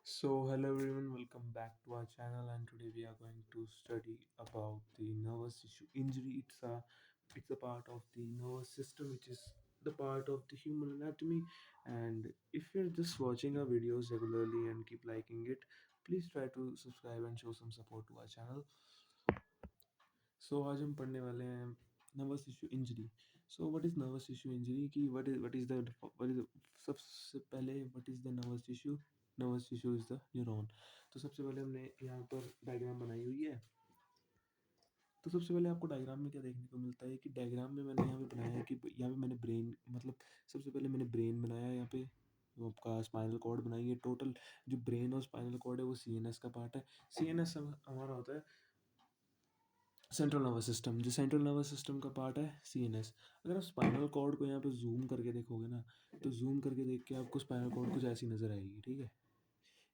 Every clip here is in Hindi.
Hello everyone, welcome back to our channel, and today we are going to study about the nervous tissue injury. It's a part of the nervous system, which is the part of the human anatomy. And if you're just watching our videos regularly and keep liking it, please try to subscribe and show some support to our channel. आज हम पढ़ने वाले हैं nervous tissue injury. What is nervous tissue injury की व्हाट इज सबसे पहले what is the nervous tissue is the neuron. तो सबसे पहले हमने यहाँ पर डायग्राम बनाई हुई है। तो सबसे पहले आपको डायग्राम में क्या देखने को मिलता है कि डायग्राम में मैंने यहाँ पे बनाया है कि यहाँ पे मैंने ब्रेन मतलब सबसे पहले मैंने ब्रेन बनाया है। यहाँ पे वो आपका स्पाइनल कॉर्ड बनाई है। टोटल जो ब्रेन और स्पाइनल कॉर्ड है वो सीएनएस का पार्ट है। सीएनएस हमारा होता है सेंट्रल नर्वस सिस्टम। जो सेंट्रल नर्वस सिस्टम का पार्ट है सीएनएस। अगर आप स्पाइनल कॉर्ड को यहाँ पे जूम करके देखोगे ना, तो जूम करके देख के आपको स्पाइनल कॉर्ड कुछ ऐसी नज़र आएगी। ठीक है,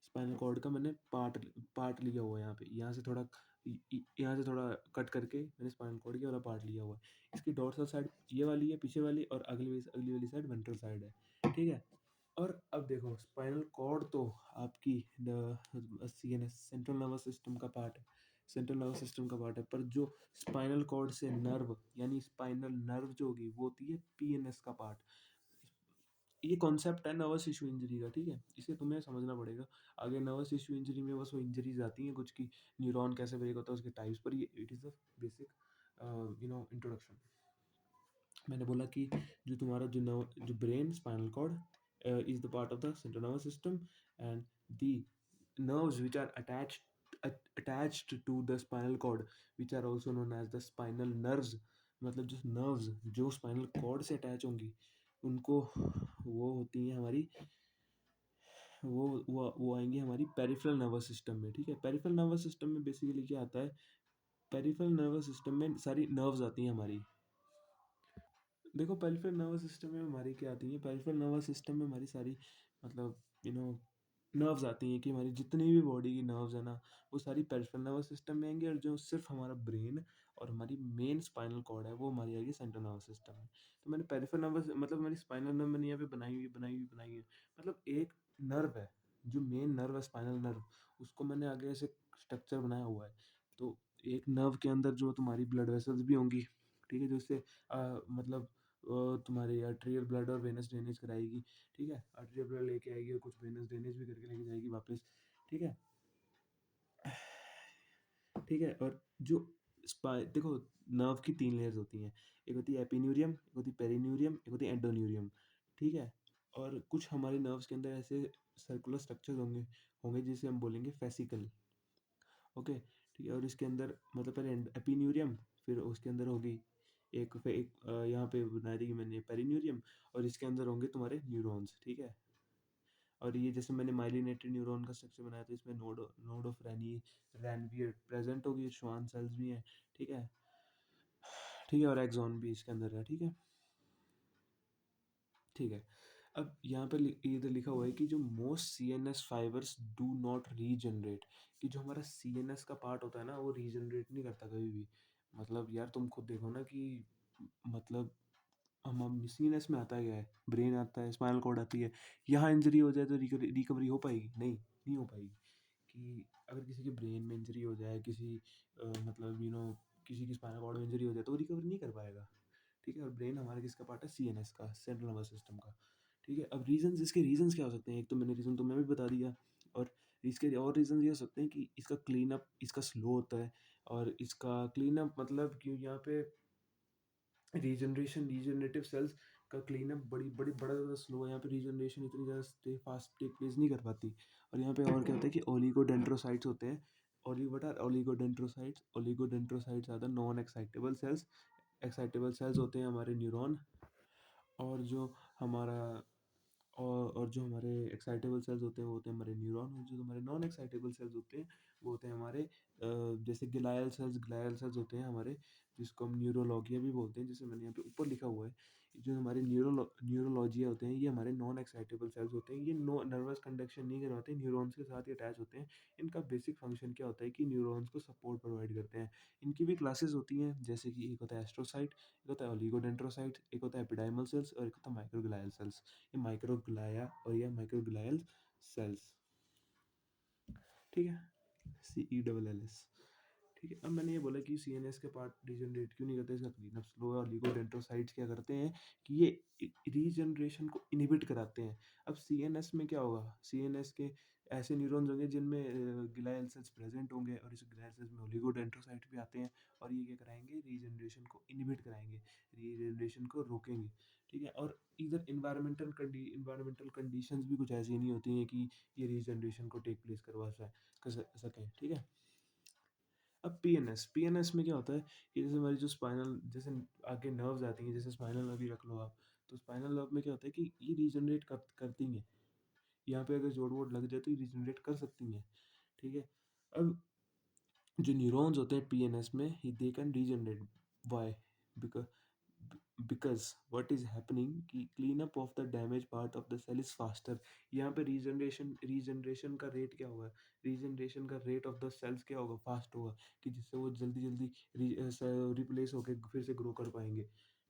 स्पाइनल कॉर्ड का मैंने पार्ट पार्ट लिया हुआ है। यहाँ पे यहाँ से थोड़ा कट करके मैंने स्पाइनल कॉर्ड की वाला पार्ट लिया हुआ है। इसकी डोर्सल साइड ये वाली है पीछे वाली, और अगली वाली साइड वेंट्रल साइड है। ठीक है, और अब देखो स्पाइनल कॉर्ड तो आपकी सीएनएस सेंट्रल नर्वस सिस्टम का पार्ट है। सेंट्रल नर्वस सिस्टम का पार्ट है, पर जो स्पाइनल कॉर्ड से नर्व यानी स्पाइनल नर्व जो होगी वो होती है पीएनएस का पार्ट। ये कॉन्सेप्ट है नर्वस टिश्यू इंजरी का। ठीक है, इसे तुम्हें समझना पड़ेगा। आगे नर्वस टिश्यू इंजरी में बस वो इंजरीज आती हैं कुछ की, न्यूरॉन कैसे ब्रेक होता है उसके टाइप्स पर। ये it is the basic introduction. मैंने बोला कि जो brain spinal cord is the part of the central nervous system, and the nerves which are attached to the spinal cord, which are also known as the spinal nerves। मतलब जो नर्व्स जो स्पाइनल कॉर्ड से अटैच होंगी उनको वो होती हैं हमारी वो आएंगी हमारी पेरिफेरल नर्वस सिस्टम में। ठीक है, पेरिफेरल नर्वस सिस्टम में बेसिकली क्या आता है, पेरिफेरल नर्वस सिस्टम में सारी नर्व्स आती हैं हमारी। देखो पेरिफेरल नर्वस सिस्टम में हमारी क्या आती है, पेरिफेरल नर्वस सिस्टम में हमारी सारी मतलब नर्व्स आती हैं कि हमारी जितनी भी बॉडी की नर्व्स है ना, वो सारी पेरिफेरल नर्वस सिस्टम में आएंगी। और जो सिर्फ हमारा ब्रेन और हमारी मेन स्पाइनल कॉर्ड है वो हमारी आएगी सेंट्रल नर्वस सिस्टम में। तो मैंने पेरिफेरल नर्वस मतलब हमारी स्पाइनल नर्व मैंने यहाँ पे बनाई हुई है। मतलब एक नर्व है, जो मेन नर्व है स्पाइनल नर्व, उसको मैंने आगे ऐसे स्ट्रक्चर बनाया हुआ है। तो एक नर्व के अंदर जो तुम्हारी ब्लड वेसल्स भी होंगी। ठीक है, जो उससे मतलब तुम्हारी आर्टेरियल ब्लड और वेनस ड्रेनेज कराएगी। ठीक है, आर्टेरियल ब्लड लेके आएगी और कुछ वेनस ड्रेनेज भी करके लेके जाएगी वापस। ठीक है, ठीक है। और जो देखो नर्व की 3 लेयर्स होती हैं। एक होती है एपिन्यूरियम, एक होती है पेरिन्यूरियम, एक होती है एंडोन्यूरियम। ठीक है, और कुछ हमारे नर्व्स के अंदर ऐसे सर्कुलर स्ट्रक्चर्स होंगे होंगे जिसे हम बोलेंगे फेसिकल। ओके, ठीक है। और इसके अंदर मतलब पहले एपिन्यूरियम, फिर उसके अंदर होगी एक यहाँ पे बना दी मैंने पेरिन्यूरियम, और इसके अंदर होंगे तुम्हारे न्यूरॉन्स। ठीक है, और ये जैसे मैंने माइलिनेटेड न्यूरॉन का स्ट्रक्चर बनाया था, इसमें नोड ऑफ रैनवियर प्रेजेंट होगी, श्वान सेल्स भी हैं। ठीक है, ठीक है, और एक्सॉन भी इसके अंदर है। ठीक है, ठीक है। अब यहाँ पे इधर लिखा हुआ है कि जो most CNS fibres do not regenerate, कि जो हमारा सीएनएस का पार्ट होता है ना वो रीजनरेट नहीं करता कभी भी। मतलब यार तुम खुद देखो ना कि मतलब हम सीएनएस में आता है क्या है, ब्रेन आता है, स्पाइनल कॉर्ड आती है। यहाँ इंजरी हो जाए तो रिकवरी हो पाएगी? नहीं हो पाएगी। कि अगर किसी के ब्रेन में इंजरी हो जाए, मतलब किसी की स्पाइनल कॉर्ड में इंजरी हो जाए तो वो रिकवर नहीं कर पाएगा। ठीक है, और ब्रेन हमारा किसका पार्ट है, सीएनएस का, सेंट्रल नर्वस सिस्टम का। ठीक है, अब इसके रीजंस क्या हो सकते हैं? एक तो मैंने रीजन तुम्हें भी बता दिया, और इसके और रीजंस ये हो सकते हैं कि इसका क्लीन अप इसका स्लो होता है। और इसका क्लीन अप मतलब कि यहाँ पे रीजनरेटिव सेल्स का क्लीन अप बड़ा ज़्यादा स्लो है। यहाँ पे रीजनरेशन इतनी ज़्यादा फास्ट टेक प्लेस नहीं कर पाती। और यहाँ पे और क्या होता है कि ओलिगोडेंड्रोसाइट्स होते हैं। Oligodendrocytes are the non excitable cells. Excitable cells होते हैं हमारे न्यूरॉन। और जो हमारा और जो हमारे एक्साइटेबल सेल्स होते हैं वो होते हैं हमारे न्यूरॉन। और जो हमारे नॉन एक्साइटेबल सेल्स होते हैं वो होते हैं हमारे जैसे ग्लायल सेल्स होते हैं हमारे, जिसको हम न्यूरोलॉगिया भी बोलते हैं, जैसे मैंने यहाँ पे ऊपर लिखा हुआ है। जो हमारे न्यूरोलॉजिया होते हैं ये हमारे नॉन एक्साइटेबल सेल्स होते हैं। ये नर्वस कंडक्शन नहीं करवाते, न्यूरॉन्स के साथ ही अटैच होते हैं। इनका बेसिक फंक्शन क्या होता है कि न्यूरॉन्स को सपोर्ट प्रोवाइड करते हैं। इनकी भी क्लासेस होती हैं, जैसे कि एक होता है एस्ट्रोसाइट, एक होता है ओलिगोडेंड्रोसाइट, एक होता है एपिडाइमल सेल्स, और एक होता है माइक्रोग्लायल सेल्स। ये माइक्रोग्लाया और ये माइक्रोग्लायल सेल्स। ठीक है, CELLS। ठीक है, अब मैंने ये बोला कि CNS के पार्ट रीजनरेट क्यों नहीं करते, इसका क्लीन अप स्लो है, और लिगोडेंड्रोसाइट्स क्या करते हैं कि ये रीजनरेशन को इनहिबिट कराते हैं। अब CNS में क्या होगा, CNS के ऐसे न्यूरॉन्स होंगे जिनमें ग्लियल सेल्स प्रेजेंट होंगे, और इस ग्लियल सेल्स में ओलिगोडेंड्रोसाइट भी आते हैं, और ये क्या कराएंगे, रीजनरेशन को इनहिबिट कराएंगे, रीजनरेशन को रोकेंगे। ठीक है, और इधर इन्वायरमेंटल कंडीशंस भी कुछ ऐसी नहीं होती हैं कि ये रीजनरेशन को टेक प्लेस कर सकें। ठीक है, अब पीएनएस में क्या होता है कि जैसे हमारी जो स्पाइनल, जैसे आगे नर्व्स आती हैं, जैसे स्पाइनल नर्व ही रख लो आप, तो स्पाइनल नर्व में क्या होता है कि ये रीजनरेट करती हैं, यहाँ पे अगर जोड़ वोड़ लग जाए तो ये रीजनरेट कर सकती हैं। ठीक है, अब जो न्यूरॉन्स होते हैं पीएनएस में, they can regenerate. Why? Because what is happening कि clean up of the damage part of the cell is faster. यहाँ पे रीजनरेशन का रेट क्या होगा, रीजनरेशन का रेट ऑफ द सेल्स क्या होगा, फास्ट होगा, कि जिससे वो जल्दी जल्दी रिप्लेस होकर फिर से ग्रो कर पाएंगे।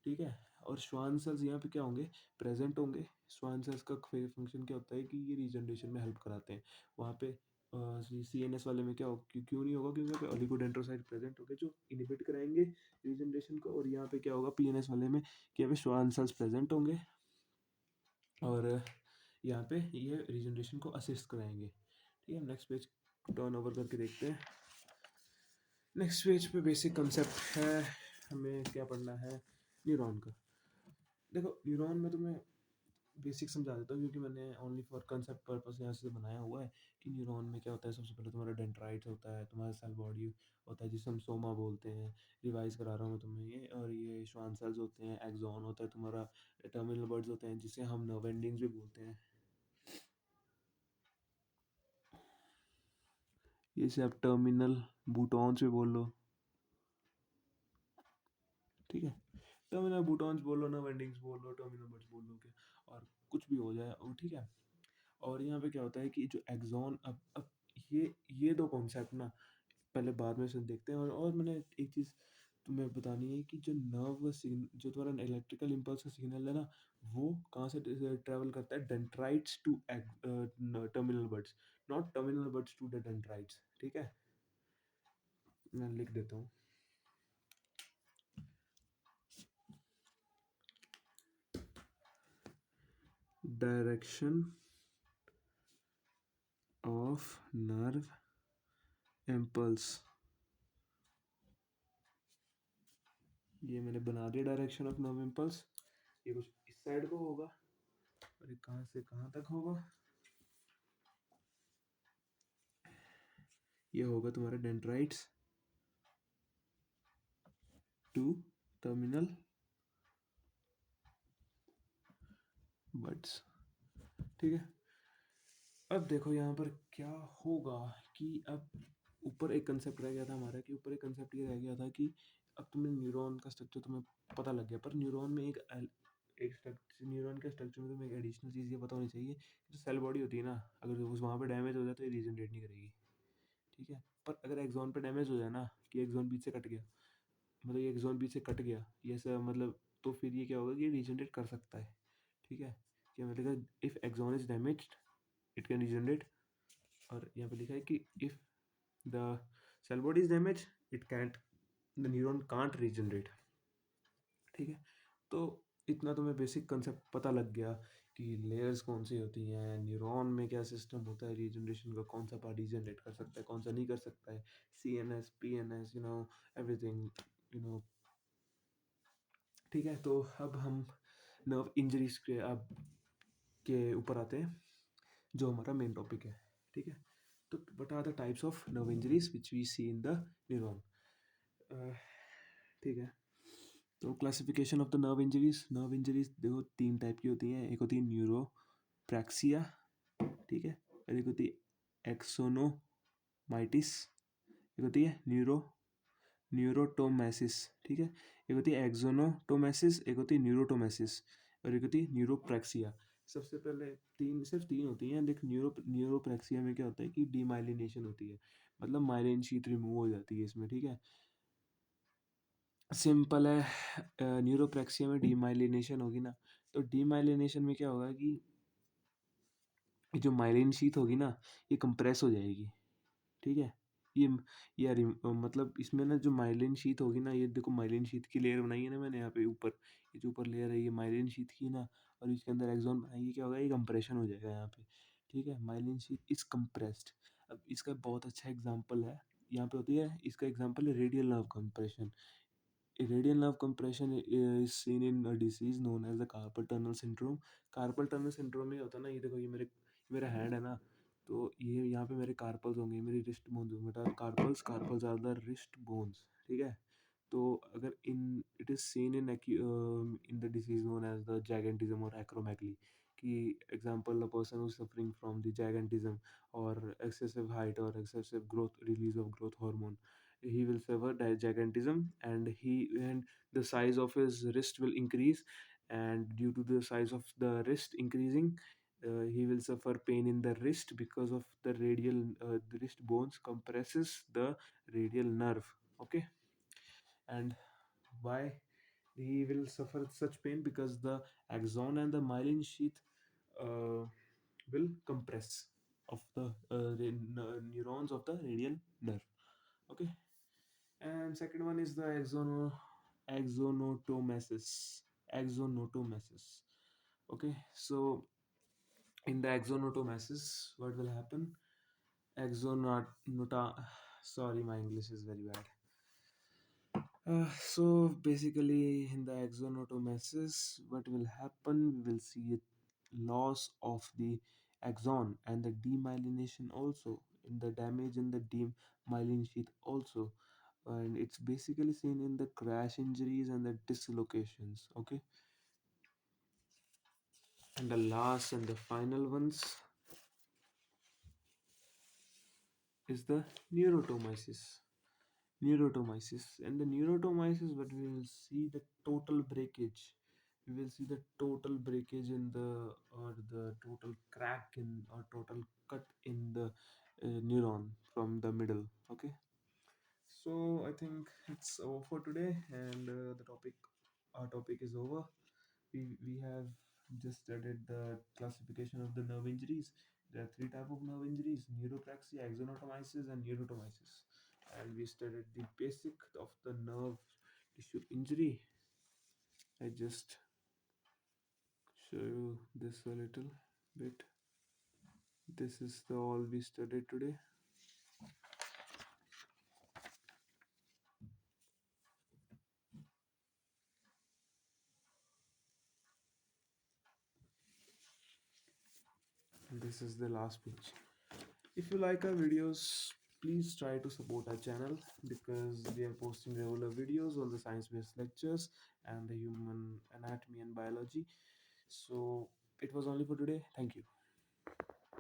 ठीक है, और श्वान सेल्स यहाँ पे क्या होंगे, प्रेजेंट होंगे। श्वान सेल्स का फंक्शन क्या होता है कि ये रीजनरेशन में हेल्प कराते हैं। वहाँ पे CNS वाले में क्या हो, क्यों नहीं होगा, क्योंकि यहाँ पे ओलिगोडेंड्रोसाइट प्रेजेंट होंगे जो इनहिबिट कराएंगे रीजनरेशन को, और यहाँ पे क्या होगा PNS वाले में कि यहाँ पे श्वान सेल्स प्रेजेंट होंगे, और यहाँ पे ये रीजनरेशन को असिस्ट कराएंगे। ठीक है, नेक्स्ट पेज टर्न ओवर करके देखते हैं। नेक्स्ट पेज पे बेसिक कंसेप्ट है, हमें क्या पढ़ना है, न्यूरॉन का। देखो, न्यूरॉन में तुम्हें बेसिक समझा देता हूँ, क्योंकि मैंने ओनली फॉर कंसेप्ट पर्पस यहाँ से बनाया हुआ है कि न्यूरॉन में क्या होता है। सबसे पहले तुम्हारा डेंड्राइट्स होता है, तुम्हारा सेल बॉडी होता है जिसे हम सोमा बोलते हैं, रिवाइज करा रहा हूँ मैं तुम्हें ये, और ये श्वान सेल्स होते हैं, एक्सॉन होता है तुम्हारा, टर्मिनल बर्ड्स होते हैं जिसे हम नर्व एंडिंग्स भी बोलते हैं। इसे आप टर्मिनल बूटॉन्स भी बोल लो। ठीक है, टर्मिनल बूटॉन्स बोल लो, नर्व एंडिंग्स बोल लो, टर्मिनल बर्ड्स बोल लो, क्या और कुछ भी हो जाए, और ठीक है। और यहाँ पे क्या होता है कि जो एक्सॉन, अब ये दो कॉन्सेप्ट ना पहले बाद में से देखते हैं, और मैंने एक चीज़ तुम्हें बतानी है कि जो जो तुम्हारा इलेक्ट्रिकल इम्पल्स का सिग्नल है ना, वो कहाँ से ट्रेवल करता है, dendrites to terminal birds, not terminal birds to the dendrites. ठीक है, मैं लिख देता हूँ। डायरेक्शन ऑफ नर्व इम्पल्स, ये मैंने बना दिया डायरेक्शन ऑफ नर्व इम्पल्स। ये कुछ इस साइड को होगा, और ये कहाँ से कहाँ तक होगा, ये होगा तुम्हारा डेंड्राइट्स टू टर्मिनल बर्ड्स। ठीक है, अब देखो यहाँ पर क्या होगा कि अब ऊपर एक कंसेप्ट रह गया था हमारा, कि ऊपर एक कंसेप्ट ये रह गया था कि अब तुम्हें न्यूरॉन का स्ट्रक्चर तुम्हें पता लग गया, पर न्यूरॉन में एक स्ट्रक्चर, न्यूरॉन के स्ट्रक्चर में तुम्हें एक एडिशनल चीज़ ये पता होनी चाहिए, जो सेल बॉडी होती है ना, अगर उस वहाँ पे डैमेज हो जाए तो ये रीजनरेट नहीं करेगी। ठीक है, पर अगर एक्सॉन पे डैमेज हो जाए ना, कि एक्सॉन बीच से कट गया, मतलब ये एक्सॉन बीच से कट गया, ये सब मतलब, तो फिर ये क्या होगा कि ये रीजनरेट कर सकता है। ठीक है, क्या मतलब, if axon is damaged it can regenerate, और यहाँ पे लिखा है कि if the cell body is damage it can't, the neuron can't regenerate. ठीक है, तो इतना तुम्हें बेसिक कंसेप्ट पता लग गया कि लेयर्स कौन सी होती हैं, न्यूरॉन में क्या सिस्टम होता है रीजनरेशन का, कौन सा पार्ट रीजनरेट कर सकता है, कौन सा नहीं कर सकता है, CNS PNS, everything, you know ठीक है, तो अब हम नर्व इंजरीज के अब के ऊपर आते हैं, जो हमारा मेन टॉपिक है। ठीक है, तो what are the types of nerve injuries which we see in the neuron. ठीक है, तो classification of the nerve injuries देखो तीन टाइप की होती हैं, एक होती है न्यूरोप्रैक्सिया, ठीक है, और एक होती है एक्सोनोमाइटिस, एक होती है न्यूरोटोमेसिस। ठीक है, एक होती है एक्सोनोटोमेसिस, एक होती है न्यूरोटोमेसिस, और एक होती है न्यूरोप्रैक्सिया। सबसे पहले सिर्फ तीन होती हैं। देख, न्यूरोप्रैक्सिया में क्या होता है कि डीमाइलिनेशन होती है, मतलब माइलिन शीट रिमूव हो जाती है इसमें। ठीक है, सिंपल है, न्यूरोप्रैक्सिया में डीमाइलिनेशन होगी ना, तो डीमाइलिनेशन में क्या होगा कि जो माइलिन शीट होगी ना, ये कंप्रेस हो जाएगी। ठीक है? ये मतलब इसमें ना जो माइलिन शीथ होगी ना, ये देखो माइलिन शीथ की लेयर बनाई है ना मैंने यहाँ पे ऊपर, ये जो ऊपर लेयर है ये माइलिन शीथ की ना, और इसके अंदर एक्सॉन बनाई है, क्या होगा, ये कंप्रेशन हो जाएगा यहाँ पे, ठीक है? Myelin sheath is compressed. अब इसका बहुत अच्छा एग्जांपल है, यहाँ पे होती है, इसका एग्जांपल है radial nerve compression. Radial nerve compression is seen in a disease known as the carpal tunnel syndrome. Carpal tunnel syndrome में होता है ना, ये देखो, ये मेरा हैंड है ना, तो ये यहाँ पे मेरे कार्पल्स होंगे, मेरी रिस्ट बोन्स होंगे, बेटा carpals, carpals are the wrist bones, ठीक है? तो अगर in it is seen in the disease known as the gigantism और एक्रोमेगली, कि example, a person who suffering from the gigantism और excessive height or excessive growth, release of growth hormone, he will suffer gigantism, and the size of his wrist will increase, and due to the size of the wrist increasing, he will suffer pain in the wrist because of the wrist bones compresses the radial nerve. Okay. And why he will suffer such pain? Because the axon and the myelin sheath uh, will compress of the neurons of the radial nerve. Okay. And second one is the axonotomesis. Axonotomesis. Okay, so in the axonotomesis, what will happen? Axonota. Sorry, my English is very bad. So basically, in the axonotomesis, what will happen? We will see a loss of the axon and the demyelination also, in the damage in the demyelin sheath also, and it's basically seen in the crash injuries and the dislocations. Okay, and the last and the final ones is the neurotomisis. Neurotomisis, and the neurotomisis, what we will see the total breakage. We will see the total breakage in the, or the total crack in, or total cut in the neuron from the middle. Okay, so I think it's over for today, and our topic is over. We have just studied the classification of the nerve injuries. There are three type of nerve injuries: neuropraxia, axonotomisis, and neurotomisis. And we studied the basic of the nerve tissue injury. I just show you this a little bit. This is the all we studied today. And this is the last page. If you like our videos, please try to support our channel, because we are posting regular videos on the science-based lectures and the human anatomy and biology. So it was only for today. Thank you.